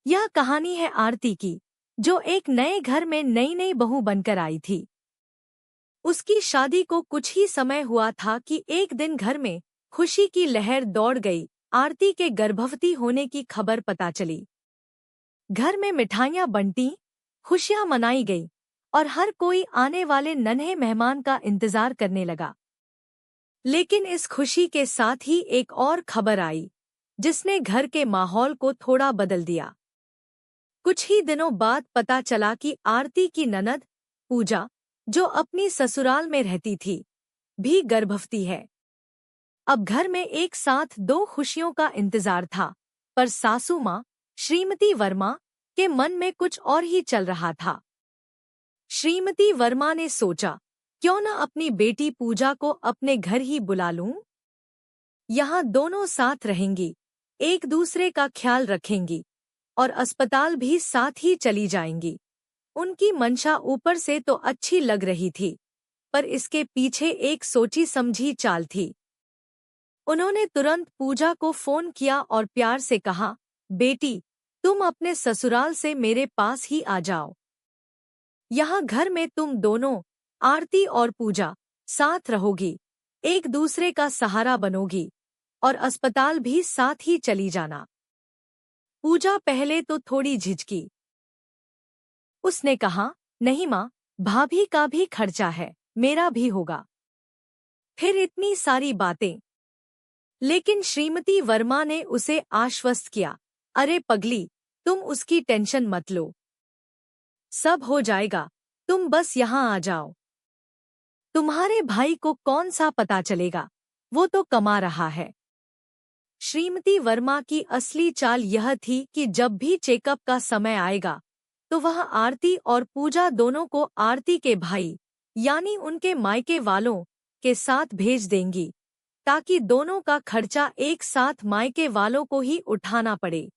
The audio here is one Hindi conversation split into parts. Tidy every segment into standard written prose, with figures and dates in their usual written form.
यह कहानी है आरती की, जो एक नए घर में नई नई बहू बनकर आई थी। उसकी शादी को कुछ ही समय हुआ था कि एक दिन घर में खुशी की लहर दौड़ गई। आरती के गर्भवती होने की खबर पता चली। घर में मिठाइयां बंटी, खुशियां मनाई गई और हर कोई आने वाले नन्हे मेहमान का इंतजार करने लगा। लेकिन इस खुशी के साथ ही एक और खबर आई, जिसने घर के माहौल को थोड़ा बदल दिया। कुछ ही दिनों बाद पता चला कि आरती की ननद पूजा, जो अपनी ससुराल में रहती थी, भी गर्भवती है। अब घर में एक साथ दो खुशियों का इंतजार था, पर सासू माँ श्रीमती वर्मा के मन में कुछ और ही चल रहा था। श्रीमती वर्मा ने सोचा, क्यों न अपनी बेटी पूजा को अपने घर ही बुला लूं? यहाँ दोनों साथ रहेंगी, एक दूसरे का ख्याल रखेंगी और अस्पताल भी साथ ही चली जाएंगी। उनकी मंशा ऊपर से तो अच्छी लग रही थी, पर इसके पीछे एक सोची समझी चाल थी। उन्होंने तुरंत पूजा को फोन किया और प्यार से कहा, बेटी, तुम अपने ससुराल से मेरे पास ही आ जाओ। यहाँ घर में तुम दोनों, आरती और पूजा, साथ रहोगी, एक दूसरे का सहारा बनोगी और अस्पताल भी साथ ही चली जाना। पूजा पहले तो थोड़ी झिझकी। उसने कहा, नहीं माँ, भाभी का भी खर्चा है, मेरा भी होगा। फिर इतनी सारी बातें। लेकिन श्रीमती वर्मा ने उसे आश्वस्त किया, अरे पगली, तुम उसकी टेंशन मत लो, सब हो जाएगा, तुम बस यहाँ आ जाओ। तुम्हारे भाई को कौन सा पता चलेगा, वो तो कमा रहा है। श्रीमती वर्मा की असली चाल यह थी कि जब भी चेकअप का समय आएगा, तो वह आरती और पूजा दोनों को आरती के भाई, यानी उनके मायके वालों के साथ भेज देंगी, ताकि दोनों का खर्चा एक साथ मायके वालों को ही उठाना पड़े।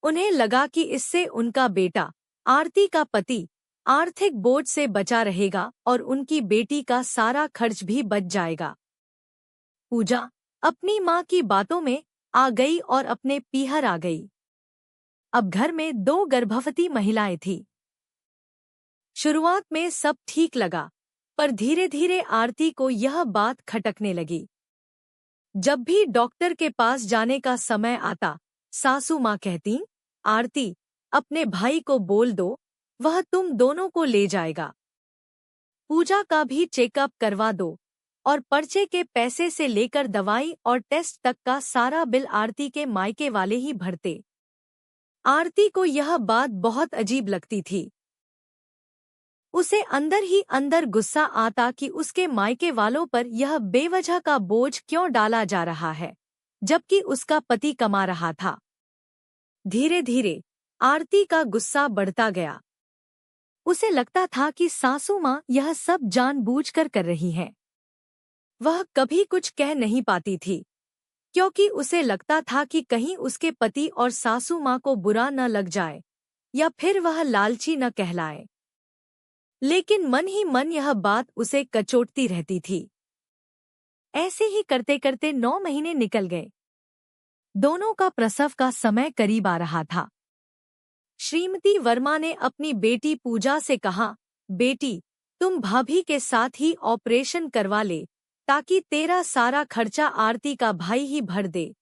उन्हें लगा कि इससे उनका बेटा, आरती का पति, आर्थिक बोझ से बचा रहेगा और उनकी बेटी का सारा खर्च भी बच जाएगा। पूजा अपनी माँ की बातों में आ गई और अपने पीहर आ गई। अब घर में दो गर्भवती महिलाएं थीं। शुरुआत में सब ठीक लगा, पर धीरे धीरे आरती को यह बात खटकने लगी। जब भी डॉक्टर के पास जाने का समय आता, सासू माँ कहती, आरती, अपने भाई को बोल दो, वह तुम दोनों को ले जाएगा। पूजा का भी चेकअप करवा दो और पर्चे के पैसे से लेकर दवाई और टेस्ट तक का सारा बिल आरती के मायके वाले ही भरते। आरती को यह बात बहुत अजीब लगती थी। उसे अंदर ही अंदर गुस्सा आता कि उसके मायके वालों पर यह बेवजह का बोझ क्यों डाला जा रहा है, जबकि उसका पति कमा रहा था। धीरे धीरे आरती का गुस्सा बढ़ता गया। उसे लगता था कि सासू माँ यह सब जानबूझकर कर रही है। वह कभी कुछ कह नहीं पाती थी, क्योंकि उसे लगता था कि कहीं उसके पति और सासू माँ को बुरा न लग जाए या फिर वह लालची न कहलाए। लेकिन मन ही मन यह बात उसे कचोटती रहती थी। ऐसे ही करते करते 9 महीने निकल गए। दोनों का प्रसव का समय करीब आ रहा था। श्रीमती वर्मा ने अपनी बेटी पूजा से कहा, बेटी, तुम भाभी के साथ ही ऑपरेशन करवा ले, ताकि तेरा सारा खर्चा आरती का भाई ही भर दे।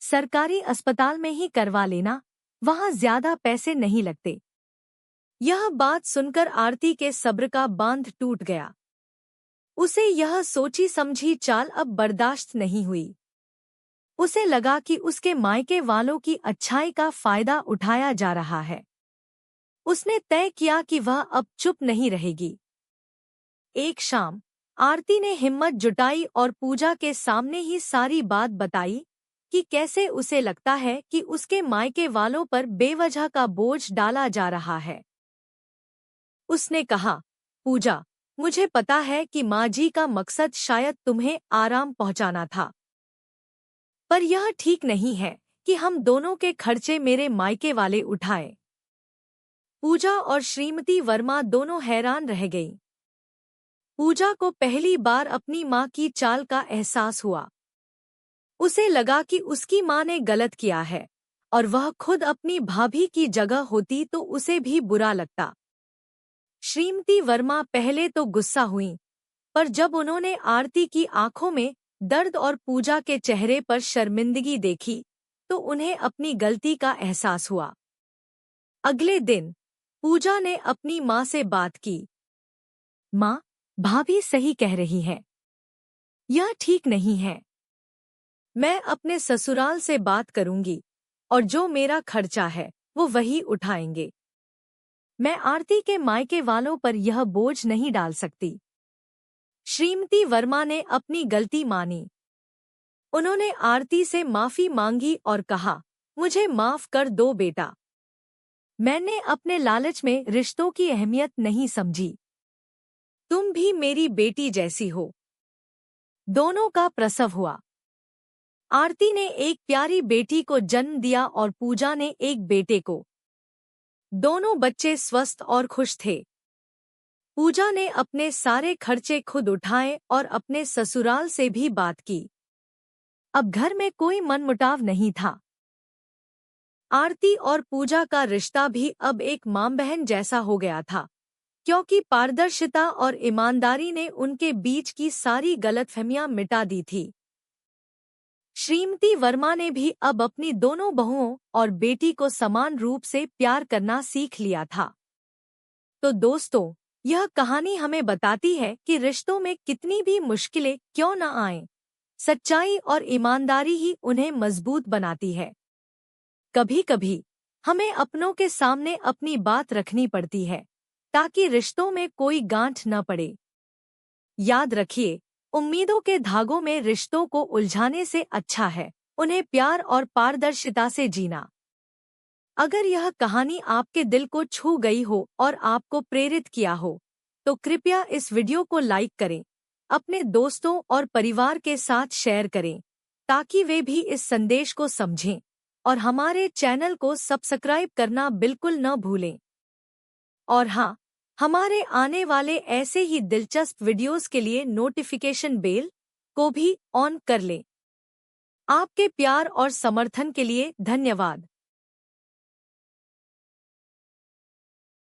सरकारी अस्पताल में ही करवा लेना, वहां ज्यादा पैसे नहीं लगते। यह बात सुनकर आरती के सब्र का बांध टूट गया। उसे यह सोची समझी चाल अब बर्दाश्त नहीं हुई। उसे लगा कि उसके मायके वालों की अच्छाई का फायदा उठाया जा रहा है। उसने तय किया कि वह अब चुप नहीं रहेगी। एक शाम आरती ने हिम्मत जुटाई और पूजा के सामने ही सारी बात बताई कि कैसे उसे लगता है कि उसके मायके वालों पर बेवजह का बोझ डाला जा रहा है। उसने कहा, पूजा, मुझे पता है कि माँ जी का मकसद शायद तुम्हें आराम पहुंचाना था, पर यह ठीक नहीं है कि हम दोनों के खर्चे मेरे मायके वाले उठाएं। पूजा और श्रीमती वर्मा दोनों हैरान रह गईं। पूजा को पहली बार अपनी माँ की चाल का एहसास हुआ। उसे लगा कि उसकी माँ ने गलत किया है और वह खुद अपनी भाभी की जगह होती तो उसे भी बुरा लगता। श्रीमती वर्मा पहले तो गुस्सा हुईं, पर जब उन्होंने आरती की आंखों में दर्द और पूजा के चेहरे पर शर्मिंदगी देखी तो उन्हें अपनी गलती का एहसास हुआ। अगले दिन पूजा ने अपनी माँ से बात की। माँ, भाभी सही कह रही है, यह ठीक नहीं है। मैं अपने ससुराल से बात करूंगी और जो मेरा खर्चा है वो वही उठाएंगे। मैं आरती के मायके वालों पर यह बोझ नहीं डाल सकती। श्रीमती वर्मा ने अपनी गलती मानी। उन्होंने आरती से माफी मांगी और कहा, मुझे माफ कर दो बेटा। मैंने अपने लालच में रिश्तों की अहमियत नहीं समझी। तुम भी मेरी बेटी जैसी हो। दोनों का प्रसव हुआ। आरती ने एक प्यारी बेटी को जन्म दिया और पूजा ने एक बेटे को। दोनों बच्चे स्वस्थ और खुश थे। पूजा ने अपने सारे खर्चे खुद उठाए और अपने ससुराल से भी बात की। अब घर में कोई मनमुटाव नहीं था। आरती और पूजा का रिश्ता भी अब एक मां बहन जैसा हो गया था, क्योंकि पारदर्शिता और ईमानदारी ने उनके बीच की सारी गलतफहमियां मिटा दी थी। श्रीमती वर्मा ने भी अब अपनी दोनों बहुओं और बेटी को समान रूप से प्यार करना सीख लिया था। तो दोस्तों, यह कहानी हमें बताती है कि रिश्तों में कितनी भी मुश्किलें क्यों न आएं, सच्चाई और ईमानदारी ही उन्हें मजबूत बनाती है। कभी-कभी हमें अपनों के सामने अपनी बात रखनी पड़ती है ताकि रिश्तों में कोई गांठ न पड़े। याद रखिए, उम्मीदों के धागों में रिश्तों को उलझाने से अच्छा है उन्हें प्यार और पारदर्शिता से जीना। अगर यह कहानी आपके दिल को छू गई हो और आपको प्रेरित किया हो, तो कृपया इस वीडियो को लाइक करें, अपने दोस्तों और परिवार के साथ शेयर करें, ताकि वे भी इस संदेश को समझें और हमारे चैनल को सब्सक्राइब करना बिल्कुल न भूलें। और हाँ, हमारे आने वाले ऐसे ही दिलचस्प वीडियोस के लिए नोटिफिकेशन बेल को भी ऑन कर लें। आपके प्यार और समर्थन के लिए धन्यवाद।